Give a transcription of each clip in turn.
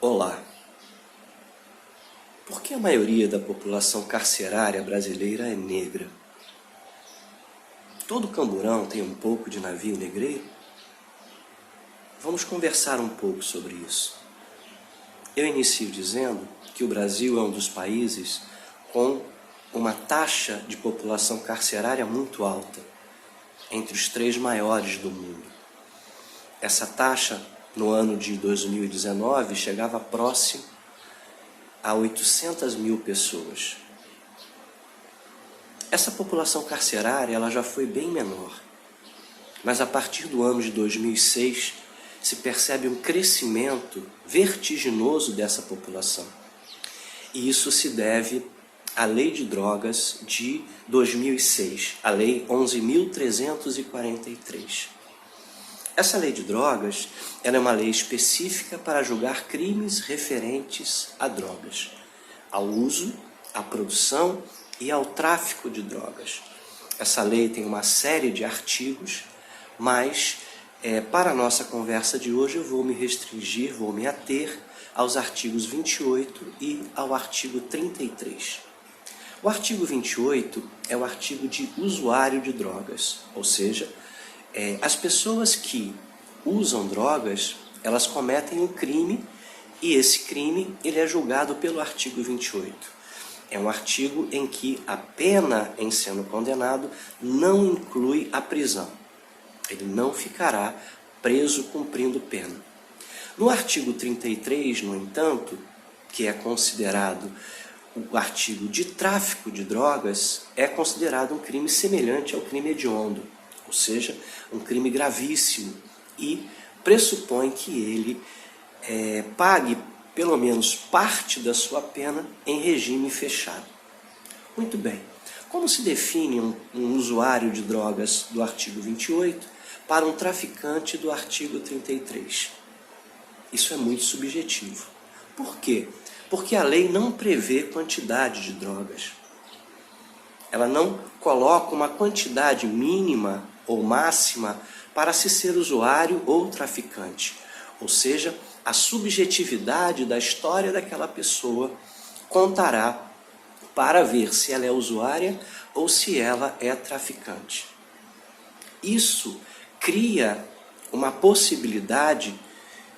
Olá. Por que a maioria da população carcerária brasileira é negra? Todo camburão tem um pouco de navio negreiro? Vamos conversar um pouco sobre isso. Eu inicio dizendo que o Brasil é um dos países com uma taxa de população carcerária muito alta, entre os 3 maiores do mundo. Essa taxa, no ano de 2019, chegava próximo a 800 mil pessoas. Essa população carcerária ela já foi bem menor, mas a partir do ano de 2006 se percebe um crescimento vertiginoso dessa população. E isso se deve à Lei de Drogas de 2006, a Lei 11.343. Essa lei de drogas ela é uma lei específica para julgar crimes referentes a drogas, ao uso, à produção e ao tráfico de drogas. Essa lei tem uma série de artigos, mas para a nossa conversa de hoje eu vou me ater aos artigos 28 e ao artigo 33. O artigo 28 é o artigo de usuário de drogas, ou seja, as pessoas que usam drogas, elas cometem um crime e esse crime ele é julgado pelo artigo 28. É um artigo em que a pena em sendo condenado não inclui a prisão. Ele não ficará preso cumprindo pena. No artigo 33, no entanto, que é considerado o artigo de tráfico de drogas, é considerado um crime semelhante ao crime hediondo, ou seja, um crime gravíssimo, e pressupõe que ele pague pelo menos parte da sua pena em regime fechado. Muito bem. Como se define um usuário de drogas do artigo 28 para um traficante do artigo 33? Isso é muito subjetivo. Por quê? Porque a lei não prevê quantidade de drogas. Ela não coloca uma quantidade mínima ou máxima para se ser usuário ou traficante. Ou seja, a subjetividade da história daquela pessoa contará para ver se ela é usuária ou se ela é traficante. Isso cria uma possibilidade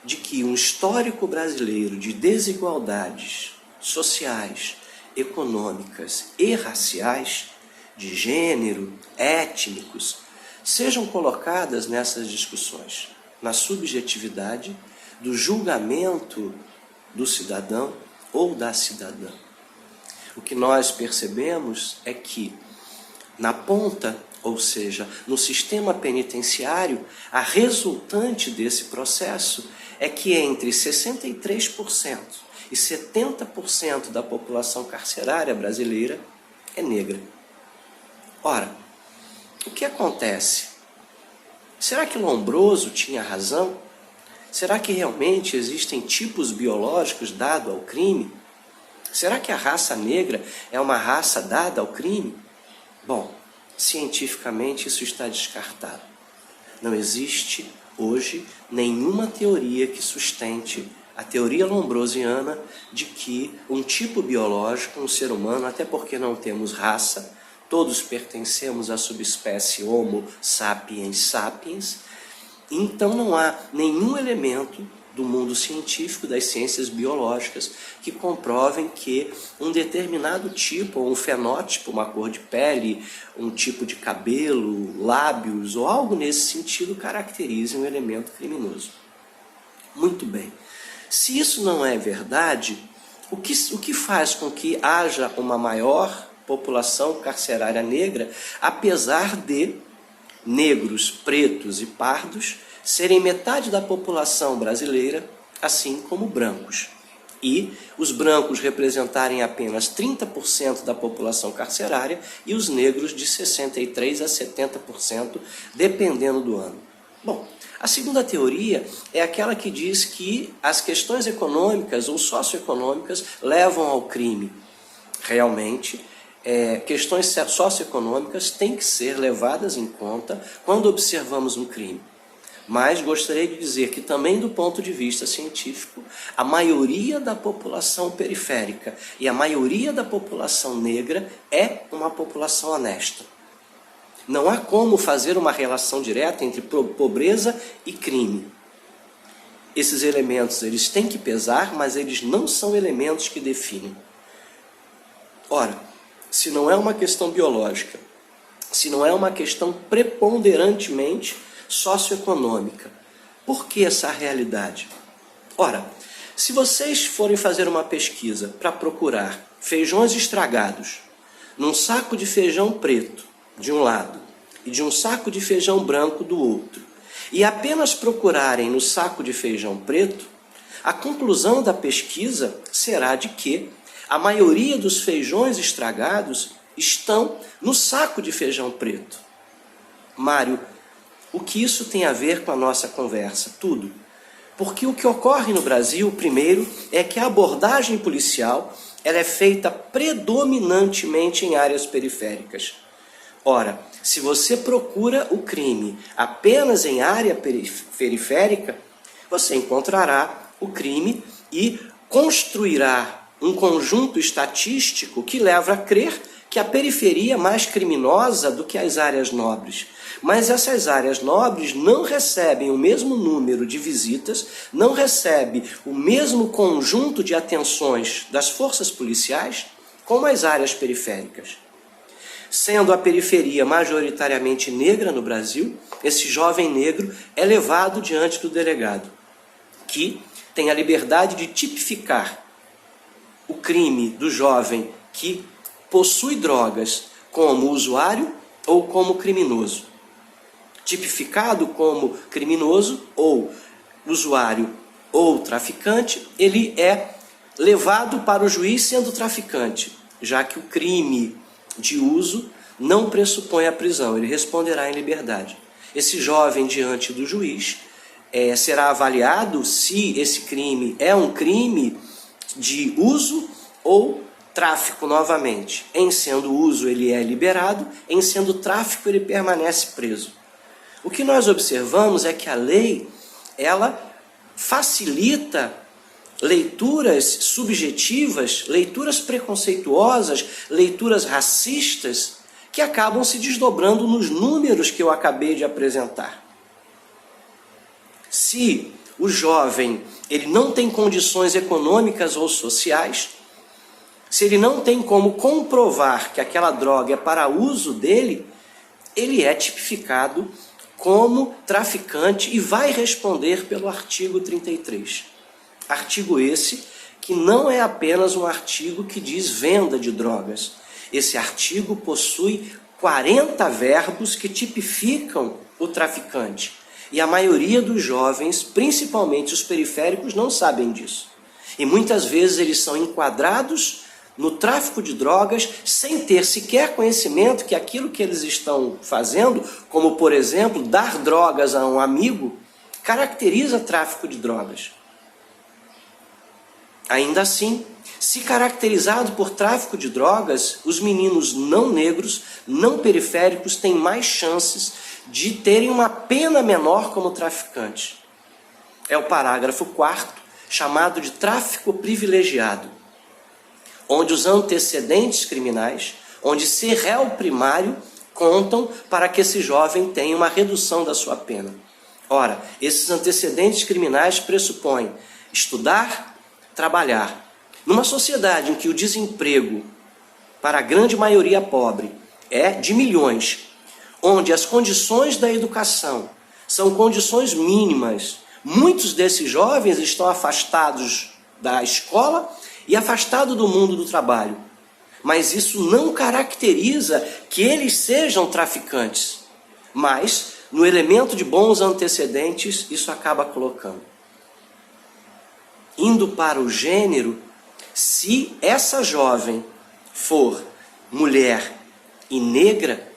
de que um histórico brasileiro de desigualdades sociais, econômicas e raciais, de gênero, étnicos, sejam colocadas nessas discussões, na subjetividade do julgamento do cidadão ou da cidadã. O que nós percebemos é que, na ponta, ou seja, no sistema penitenciário, a resultante desse processo é que entre 63% e 70% da população carcerária brasileira é negra. Ora, o que acontece? Será que Lombroso tinha razão? Será que realmente existem tipos biológicos dados ao crime? Será que a raça negra é uma raça dada ao crime? Bom, cientificamente isso está descartado. Não existe hoje nenhuma teoria que sustente a teoria lombrosiana de que um tipo biológico, um ser humano, até porque não temos raça, todos pertencemos à subespécie Homo sapiens sapiens, então não há nenhum elemento do mundo científico, das ciências biológicas, que comprovem que um determinado tipo, ou um fenótipo, uma cor de pele, um tipo de cabelo, lábios, ou algo nesse sentido, caracterize um elemento criminoso. Muito bem. Se isso não é verdade, o que faz com que haja uma maior população carcerária negra, apesar de negros, pretos e pardos serem metade da população brasileira, assim como brancos. E os brancos representarem apenas 30% da população carcerária e os negros de 63% a 70%, dependendo do ano. Bom, a segunda teoria é aquela que diz que as questões econômicas ou socioeconômicas levam ao crime. Realmente, questões socioeconômicas têm que ser levadas em conta quando observamos um crime. Mas gostaria de dizer que também do ponto de vista científico, a maioria da população periférica e a maioria da população negra é uma população honesta. Não há como fazer uma relação direta entre pobreza e crime. Esses elementos eles têm que pesar, mas eles não são elementos que definem. Ora, se não é uma questão biológica, se não é uma questão preponderantemente socioeconômica, por que essa realidade? Ora, se vocês forem fazer uma pesquisa para procurar feijões estragados num saco de feijão preto de um lado e de um saco de feijão branco do outro, e apenas procurarem no saco de feijão preto, a conclusão da pesquisa será de que a maioria dos feijões estragados estão no saco de feijão preto. Mário, o que isso tem a ver com a nossa conversa? Tudo. Porque o que ocorre no Brasil, primeiro, é que a abordagem policial ela é feita predominantemente em áreas periféricas. Ora, se você procura o crime apenas em área periférica, você encontrará o crime e construirá um conjunto estatístico que leva a crer que a periferia é mais criminosa do que as áreas nobres. Mas essas áreas nobres não recebem o mesmo número de visitas, não recebem o mesmo conjunto de atenções das forças policiais como as áreas periféricas. Sendo a periferia majoritariamente negra no Brasil, esse jovem negro é levado diante do delegado, que tem a liberdade de tipificar o crime do jovem que possui drogas como usuário ou como criminoso. Tipificado como criminoso ou usuário ou traficante, ele é levado para o juiz sendo traficante, já que o crime de uso não pressupõe a prisão, ele responderá em liberdade. Esse jovem diante do juiz será avaliado se esse crime é um crime de uso ou tráfico novamente. Em sendo uso, ele é liberado, em sendo tráfico, ele permanece preso. O que nós observamos é que a lei, ela facilita leituras subjetivas, leituras preconceituosas, leituras racistas, que acabam se desdobrando nos números que eu acabei de apresentar. Se o jovem ele não tem condições econômicas ou sociais, se ele não tem como comprovar que aquela droga é para uso dele, ele é tipificado como traficante e vai responder pelo artigo 33. Artigo esse que não é apenas um artigo que diz venda de drogas. Esse artigo possui 40 verbos que tipificam o traficante. E a maioria dos jovens, principalmente os periféricos, não sabem disso. E muitas vezes eles são enquadrados no tráfico de drogas sem ter sequer conhecimento que aquilo que eles estão fazendo, como por exemplo, dar drogas a um amigo, caracteriza tráfico de drogas. Ainda assim, se caracterizado por tráfico de drogas, os meninos não negros, não periféricos, têm mais chances de terem uma pena menor como traficantes. É o parágrafo 4º, chamado de tráfico privilegiado, onde os antecedentes criminais, onde ser réu primário, contam para que esse jovem tenha uma redução da sua pena. Ora, esses antecedentes criminais pressupõem estudar, trabalhar. Numa sociedade em que o desemprego, para a grande maioria pobre, é de milhões, onde as condições da educação são condições mínimas, muitos desses jovens estão afastados da escola e afastados do mundo do trabalho. Mas isso não caracteriza que eles sejam traficantes. Mas, no elemento de bons antecedentes, isso acaba colocando. Indo para o gênero, se essa jovem for mulher e negra,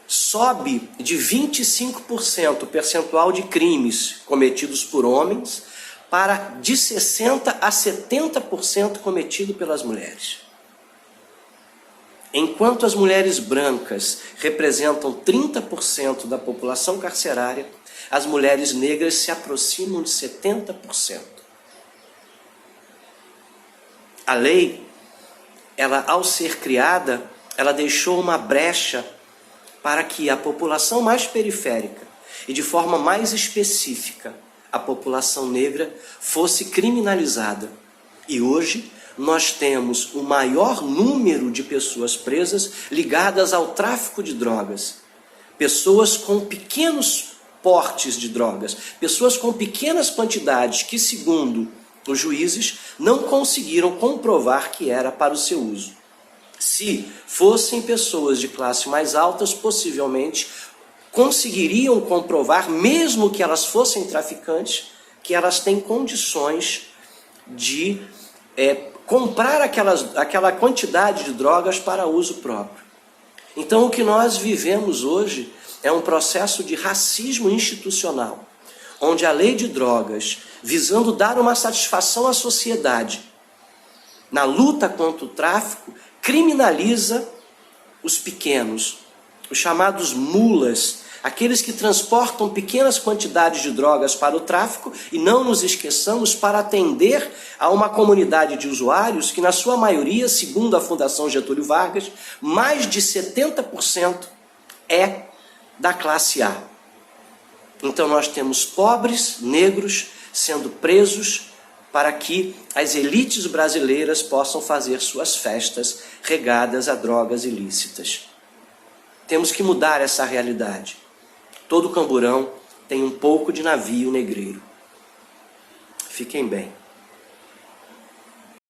sobe de 25% o percentual de crimes cometidos por homens para de 60% a 70% cometido pelas mulheres. Enquanto as mulheres brancas representam 30% da população carcerária, as mulheres negras se aproximam de 70%. A lei, ela, ao ser criada, ela deixou uma brecha para que a população mais periférica e de forma mais específica, a população negra, fosse criminalizada. E hoje nós temos o maior número de pessoas presas ligadas ao tráfico de drogas. Pessoas com pequenos portes de drogas, pessoas com pequenas quantidades que, segundo os juízes, não conseguiram comprovar que era para o seu uso. Se fossem pessoas de classe mais altas, possivelmente conseguiriam comprovar, mesmo que elas fossem traficantes, que elas têm condições de comprar aquela quantidade de drogas para uso próprio. Então, o que nós vivemos hoje é um processo de racismo institucional, onde a lei de drogas, visando dar uma satisfação à sociedade, na luta contra o tráfico, criminaliza os pequenos, os chamados mulas, aqueles que transportam pequenas quantidades de drogas para o tráfico, e não nos esqueçamos, para atender a uma comunidade de usuários que, na sua maioria, segundo a Fundação Getúlio Vargas, mais de 70% é da classe A. Então nós temos pobres, negros, sendo presos para que as elites brasileiras possam fazer suas festas regadas a drogas ilícitas. Temos que mudar essa realidade. Todo Camburão tem um pouco de navio negreiro. Fiquem bem.